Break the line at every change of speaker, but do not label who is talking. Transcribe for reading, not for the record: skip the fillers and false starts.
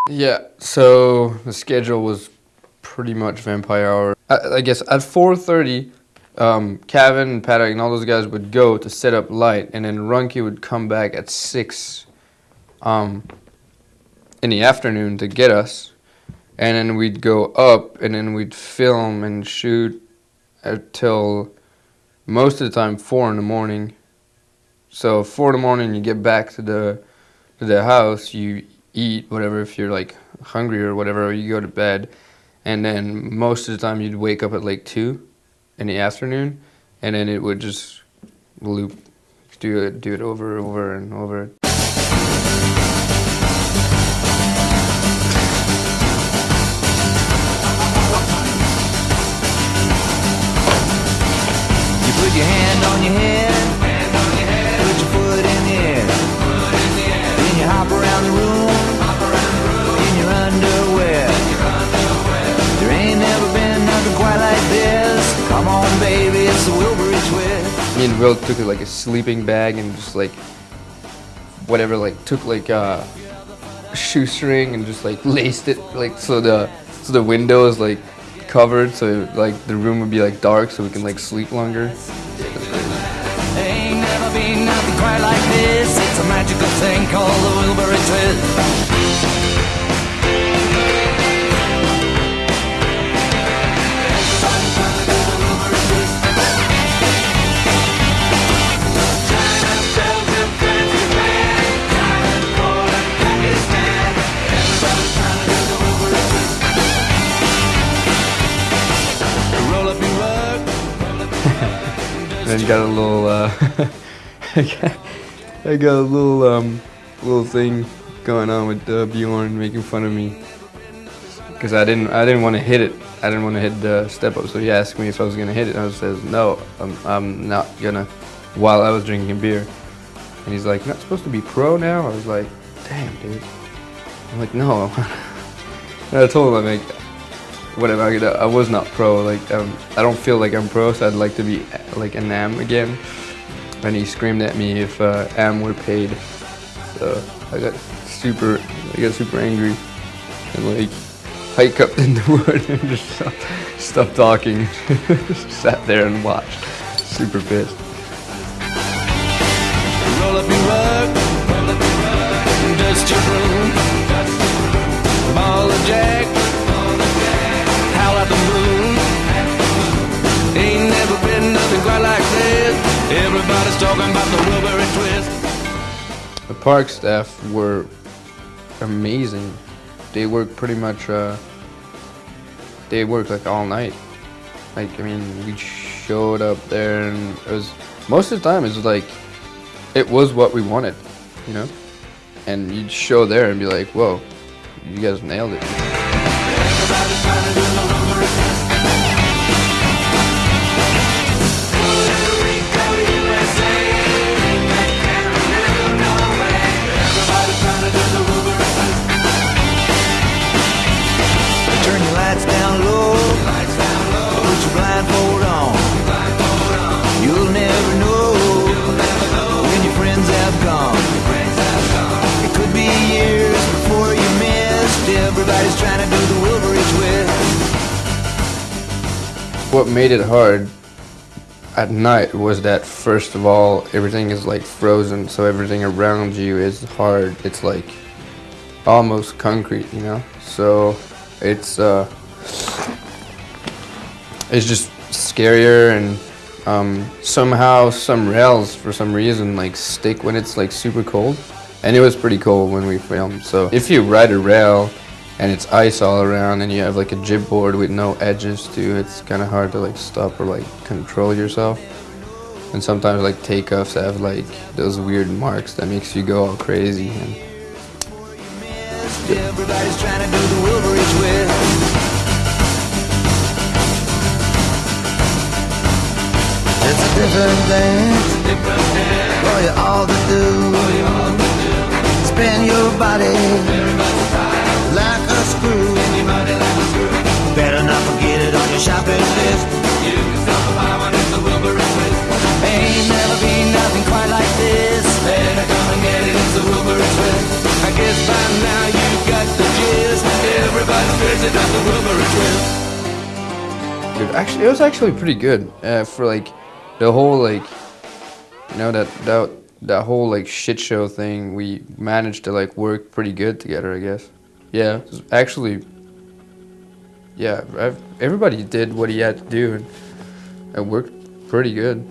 Yeah, so the schedule was pretty much Vampire Hour. I guess at 4:30, Kevin and Paddock and all those guys would go to set up light, and then Runke would come back at 6 in the afternoon to get us, and then we'd go up, and then we'd film and shoot until most of the time 4 in the morning. So 4 in the morning, you get back to the house, you eat whatever if you're like hungry or whatever, or you go to bed, and then most of the time you'd wake up at like 2 in the afternoon, and then it would just loop, do it over and over.
You put your hand on your head, put your foot in the air, then you hop around the room in your underwear. There ain't never been nothing quite like this. Come on, baby, it's the Wilbury Twist.
Me and Will took like a sleeping bag and just like whatever, like took like a shoestring and just like laced it like so the window is like covered, so like the room would be like dark, so we can like sleep longer.
Ain't never been nothing quite like this. It's a magical thing called the Wilbury Twist.
Then got a little, I got a little thing going on with Bjorn making fun of me because I didn't want to hit it. I didn't want to hit the step up. So he asked me if I was gonna hit it, and I said no, I'm not gonna. While I was drinking beer, and he's like, "You're not supposed to be pro now?" I was like, "Damn, dude." I'm like, "No." And I told him, I'm like, whatever, I was not pro, like, I don't feel like I'm pro, so I'd like to be, like, an AM again. And he screamed at me if AM were paid. So I got super angry and, like, hiked up in the wood and just stopped talking. Sat there and watched. Super pissed.
Roll up your rug, dust your broom, ball of jack, howl at the moon. Ain't never been nothing quite like this. Everybody's talking about the Wilbury Twist.
The park staff were amazing. They worked pretty much, they worked like all night. Like, I mean, we showed up there and it was, most of the time it was like, it was what we wanted, you know? And you'd show there and be like, whoa, you guys nailed it.
Turn your lights down low, put your blindfold on. You'll never know when your friends have gone. It could be years before you missed. Everybody's trying to do the Wilbury Twist.
What made it hard at night was that, first of all, everything is like frozen, so everything around you is hard. It's like almost concrete, you know? So it's just scarier, and somehow some rails for some reason like stick when it's like super cold, and it was pretty cold when we filmed. So if you ride a rail and it's ice all around and you have like a jib board with no edges too, it's kind of hard to like stop or like control yourself. And sometimes like takeoffs have like those weird marks that makes you go all crazy. And
everybody's trying to do the Wilbury Twist. It's a different thing for you all to do. Spin your body like a screw. Better not forget it on your shopping list. You can stop the buy one, it's the Wilbury Twist. Ain't never been nothing quite like this. Better come and get it, it's the Wilbury Twist. I guess by now you got the gist.
good. Actually, it was actually pretty good for like the whole like that whole like shit show thing. We managed to like work pretty good together, I guess. Yeah, it was actually. Yeah, everybody did what he had to do, and it worked pretty good.